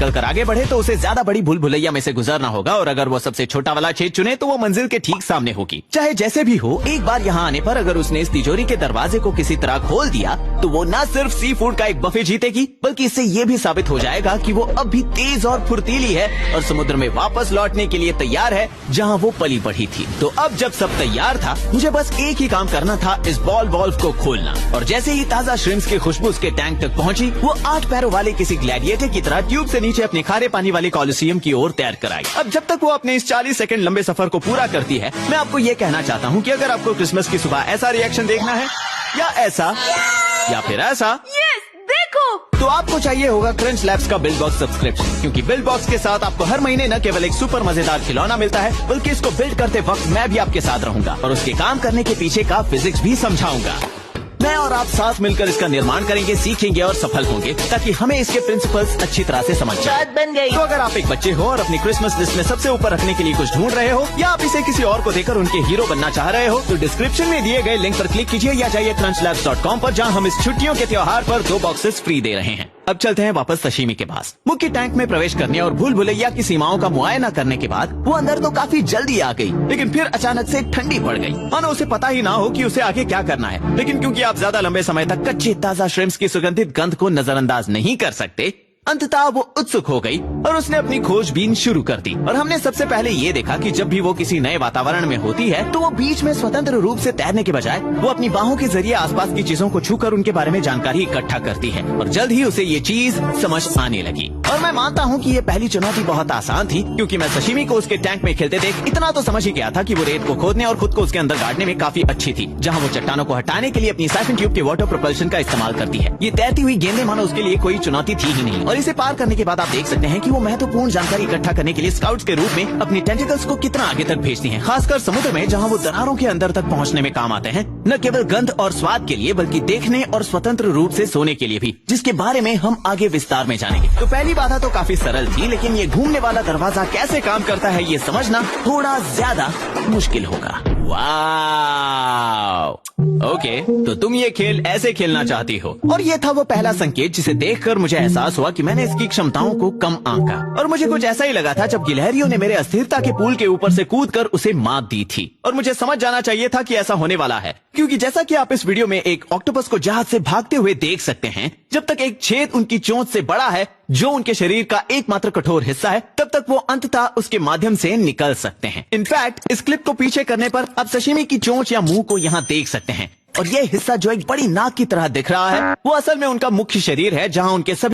निकल कर आगे बढ़े तो उसे ज्यादा बड़ी भूल भुलैया में से गुजरना होगा, और अगर वो सबसे छोटा वाला छेद चुने तो वो मंजिल के ठीक सामने होगी। चाहे जैसे भी हो, एक बार यहाँ आने पर अगर उसने इस तिजोरी के दरवाजे को किसी तरह खोल दिया तो वो न सिर्फ सी फूड का एक बफे जीतेगी, बल्कि इससे ये भी साबित हो जाएगा कि वो अब भी तेज और फुर्तीली है और समुद्र में वापस लौटने के लिए तैयार है जहाँ वो पली बढ़ी थी। तो अब जब सब तैयार था, मुझे बस एक ही काम करना था, इस बॉल वॉल्व को खोलना। और जैसे ही ताजा श्रिम्प्स की खुशबू उसके टैंक तक पहुंची, वो 8 पैरों वाले किसी ग्लैडिएटर की तरह ट्यूब से नीचे अपने खारे पानी वाले कॉलोसियम की ओर तैर कर आई। अब जब तक वो अपने इस 40 सेकंड लंबे सफर को पूरा करती है, मैं आपको ये कहना चाहता हूँ कि अगर आपको क्रिसमस की सुबह ऐसा रिएक्शन देखना है, या ऐसा, या फिर ऐसा, देखो, तो आपको चाहिए होगा क्रंच लैब्स का बिल्ड बॉक्स सब्सक्रिप्शन, क्योंकि बिल्ड बॉक्स के साथ आपको हर महीने न केवल एक सुपर मजेदार खिलौना मिलता है, बल्कि इसको बिल्ड करते वक्त मैं भी आपके साथ रहूंगा और उसके काम करने के पीछे का फिजिक्स भी समझाऊंगा। मैं और आप साथ मिलकर इसका निर्माण करेंगे, सीखेंगे और सफल होंगे, ताकि हमें इसके प्रिंसिपल्स अच्छी तरह से समझ जाए। बात बन गई। तो अगर आप एक बच्चे हो और अपनी क्रिसमस लिस्ट में सबसे ऊपर रखने के लिए कुछ ढूंढ रहे हो, या आप इसे किसी और को देकर उनके हीरो बनना चाह रहे हो, तो डिस्क्रिप्शन में दिए गए लिंक पर क्लिक कीजिए या जाइए crunchLabs.com पर, जहां हम इस छुट्टियों के त्योहार पर 2 बॉक्सेस फ्री दे रहे हैं। अब चलते हैं वापस सशीमी के पास। मुख्य टैंक में प्रवेश करने और भूल भुलैया की सीमाओं का मुआयना करने के बाद वो अंदर तो काफी जल्दी आ गई, लेकिन फिर अचानक से ठंडी पड़ गई, मानो उसे पता ही ना हो कि उसे आगे क्या करना है। लेकिन क्योंकि आप ज्यादा लंबे समय तक कच्चे ताजा श्रिम्प्स की सुगंधित गंध को नजरअंदाज नहीं कर सकते, अंततः वो उत्सुक हो गई और उसने अपनी खोजबीन शुरू कर दी। और हमने सबसे पहले ये देखा कि जब भी वो किसी नए वातावरण में होती है तो वो बीच में स्वतंत्र रूप से तैरने के बजाय वो अपनी बाहों के जरिए आसपास की चीजों को छूकर उनके बारे में जानकारी इकट्ठा करती है, और जल्द ही उसे ये चीज समझ आने लगी। और मैं मानता हूँ कि ये पहली चुनौती बहुत आसान थी, क्योंकि मैं सशीमी को उसके टैंक में खेलते देख इतना तो समझ ही गया था कि वो रेत को खोदने और खुद को उसके अंदर गाड़ने में काफी अच्छी थी, जहाँ वो चट्टानों को हटाने के लिए अपनी साइफन ट्यूब के वाटर प्रोपल्शन का इस्तेमाल करती है। ये तैरती हुई गेंदें मानो उसके लिए कोई चुनौती थी ही नहीं, और इसे पार करने के बाद आप देख सकते हैं कि वो महत्वपूर्ण जानकारी इकट्ठा करने के लिए स्काउट्स के रूप में अपनी टेंटिकल्स को कितना आगे तक भेजती हैं, खासकर समुद्र में, जहां वो दरारों के अंदर तक पहुंचने में काम आते हैं, न केवल गंध और स्वाद के लिए बल्कि देखने और स्वतंत्र रूप से सोने के लिए भी, जिसके बारे में हम आगे विस्तार में जानेंगे। तो पहली बाधा तो काफी सरल थी, लेकिन ये घूमने वाला दरवाजा कैसे काम करता है ये समझना थोड़ा ज्यादा मुश्किल होगा। वाव! ओके, तो तुम ये खेल ऐसे खेलना चाहती हो, और ये था वो पहला संकेत जिसे देखकर मुझे एहसास हुआ कि मैंने इसकी क्षमताओं को कम आंका। और मुझे कुछ ऐसा ही लगा था जब गिलहरियों ने मेरे अस्थिरता के पूल के ऊपर से कूदकर उसे मात दी थी, और मुझे समझ जाना चाहिए था कि ऐसा होने वाला है, क्योंकि जैसा कि आप इस वीडियो में एक ऑक्टोपस को जहाज से भागते हुए देख सकते हैं, जब तक एक छेद उनकी चोंच से बड़ा है, जो उनके शरीर का एकमात्र कठोर हिस्सा है, तब तक वो अंततः उसके माध्यम से निकल सकते हैं। इनफैक्ट इस क्लिप को पीछे करने पर आप सशीमी की चोंच या मुंह को यहाँ देख सकते हैं, और ये हिस्सा जो एक बड़ी नाक की तरह दिख रहा है, वो असल में उनका मुख्य शरीर है, जहाँ उनके सभी